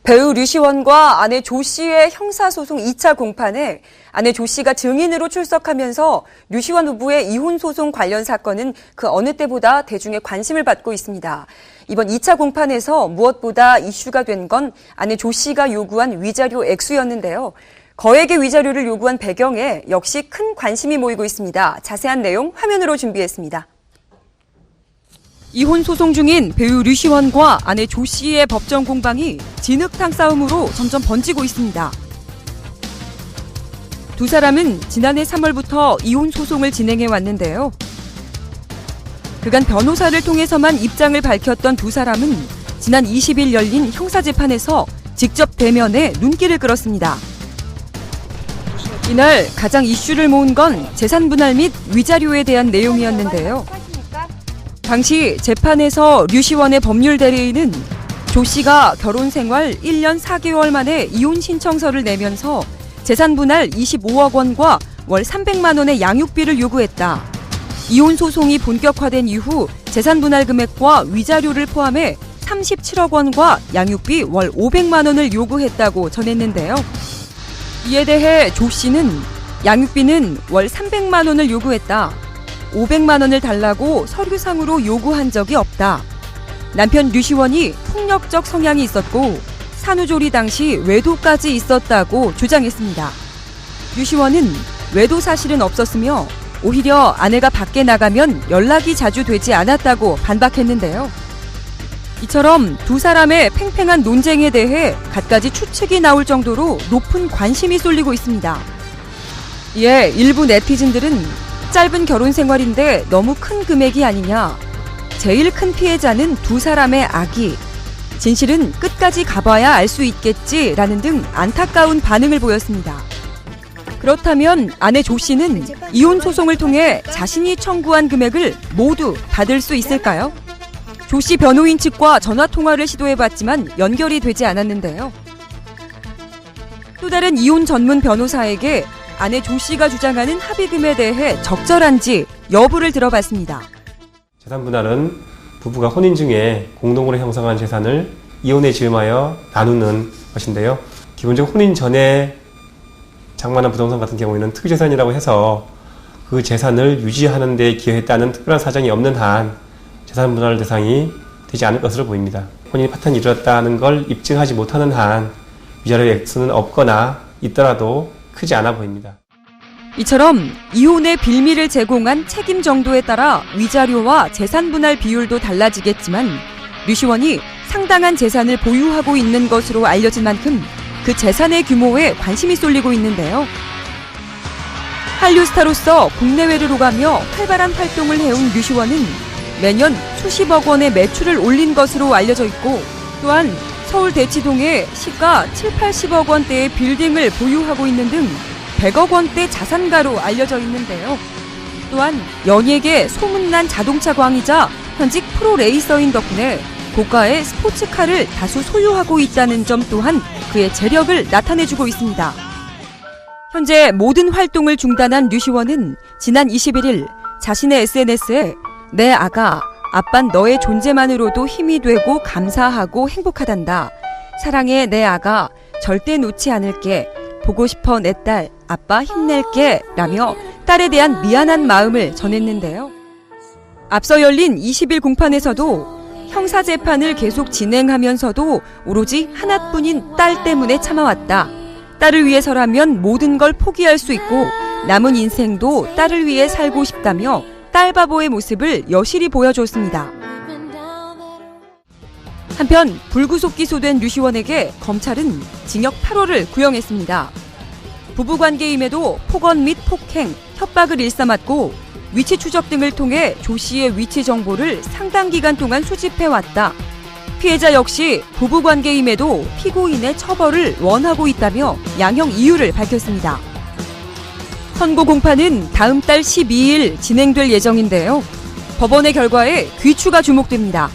배우 류시원과 아내 조 씨의 형사소송 2차 공판에 아내 조 씨가 증인으로 출석하면서 류시원 부부의 이혼 소송 관련 사건은 그 어느 때보다 대중의 관심을 받고 있습니다. 이번 2차 공판에서 무엇보다 이슈가 된 건 아내 조 씨가 요구한 위자료 액수였는데요. 거액의 위자료를 요구한 배경에 역시 큰 관심이 모이고 있습니다. 자세한 내용 화면으로 준비했습니다. 이혼 소송 중인 배우 류시원과 아내 조 씨의 법정 공방이 진흙탕 싸움으로 점점 번지고 있습니다. 두 사람은 지난해 3월부터 이혼 소송을 진행해 왔는데요. 그간 변호사를 통해서만 입장을 밝혔던 두 사람은 지난 20일 열린 형사재판에서 직접 대면해 눈길을 끌었습니다. 이날 가장 이슈를 모은 건 재산 분할 및 위자료에 대한 내용이었는데요. 당시 재판에서 류시원의 법률 대리인은 조 씨가 결혼 생활 1년 4개월 만에 이혼 신청서를 내면서 재산 분할 25억 원과 월 300만 원의 양육비를 요구했다. 이혼 소송이 본격화된 이후 재산 분할 금액과 위자료를 포함해 37억 원과 양육비 월 500만 원을 요구했다고 전했는데요. 이에 대해 조 씨는 양육비는 월 300만 원을 요구했다. 500만 원을 달라고 서류상으로 요구한 적이 없다. 남편 류시원이 폭력적 성향이 있었고 산후조리 당시 외도까지 있었다고 주장했습니다. 류시원은 외도 사실은 없었으며 오히려 아내가 밖에 나가면 연락이 자주 되지 않았다고 반박했는데요. 이처럼 두 사람의 팽팽한 논쟁에 대해 갖가지 추측이 나올 정도로 높은 관심이 쏠리고 있습니다. 이에 일부 네티즌들은 짧은 결혼 생활인데 너무 큰 금액이 아니냐. 제일 큰 피해자는 두 사람의 아기. 진실은 끝까지 가봐야 알 수 있겠지라는 등 안타까운 반응을 보였습니다. 그렇다면 아내 조 씨는 이혼 소송을 통해 자신이 청구한 금액을 모두 받을 수 있을까요? 조 씨 변호인 측과 전화 통화를 시도해봤지만 연결이 되지 않았는데요. 또 다른 이혼 전문 변호사에게 아내 조 씨가 주장하는 합의금에 대해 적절한지 여부를 들어봤습니다. 재산 분할은 부부가 혼인 중에 공동으로 형성한 재산을 이혼에 즈음하여 나누는 것인데요. 기본적으로 혼인 전에 장만한 부동산 같은 경우에는 특유재산이라고 해서 그 재산을 유지하는 데 기여했다는 특별한 사정이 없는 한 재산 분할 대상이 되지 않을 것으로 보입니다. 혼인 파탄이 이루어졌다는 걸 입증하지 못하는 한 위자료의 액수는 없거나 있더라도 크지 않아 보입니다. 이처럼 이혼의 빌미를 제공한 책임 정도에 따라 위자료와 재산 분할 비율도 달라지겠지만 류시원이 상당한 재산을 보유하고 있는 것으로 알려진 만큼 그 재산의 규모에 관심이 쏠리고 있는데요. 한류 스타로서 국내외를 오가며 활발한 활동을 해온 류시원은 매년 수십억 원의 매출을 올린 것으로 알려져 있고 또한 서울 대치동에 시가 7, 80억 원대의 빌딩을 보유하고 있는 등 100억 원대 자산가로 알려져 있는데요. 또한 연예계 소문난 자동차 광이자 현직 프로레이서인 덕분에 고가의 스포츠카를 다수 소유하고 있다는 점 또한 그의 재력을 나타내주고 있습니다. 현재 모든 활동을 중단한 류시원은 지난 21일 자신의 SNS에 내 아가, 아빤 너의 존재만으로도 힘이 되고 감사하고 행복하단다. 사랑해 내 아가, 절대 놓지 않을게. 보고 싶어 내 딸, 아빠 힘낼게. 라며 딸에 대한 미안한 마음을 전했는데요. 앞서 열린 20일 공판에서도 형사재판을 계속 진행하면서도 오로지 하나뿐인 딸 때문에 참아왔다. 딸을 위해서라면 모든 걸 포기할 수 있고 남은 인생도 딸을 위해 살고 싶다며 딸바보의 모습을 여실히 보여줬습니다. 한편 불구속 기소된 류시원에게 검찰은 징역 8월을 구형했습니다. 부부관계임에도 폭언 및 폭행, 협박을 일삼았고 위치 추적 등을 통해 조 씨의 위치 정보를 상당 기간 동안 수집해왔다. 피해자 역시 부부관계임에도 피고인의 처벌을 원하고 있다며 양형 이유를 밝혔습니다. 선고 공판은 다음 달 12일 진행될 예정인데요. 법원의 결과에 귀추가 주목됩니다.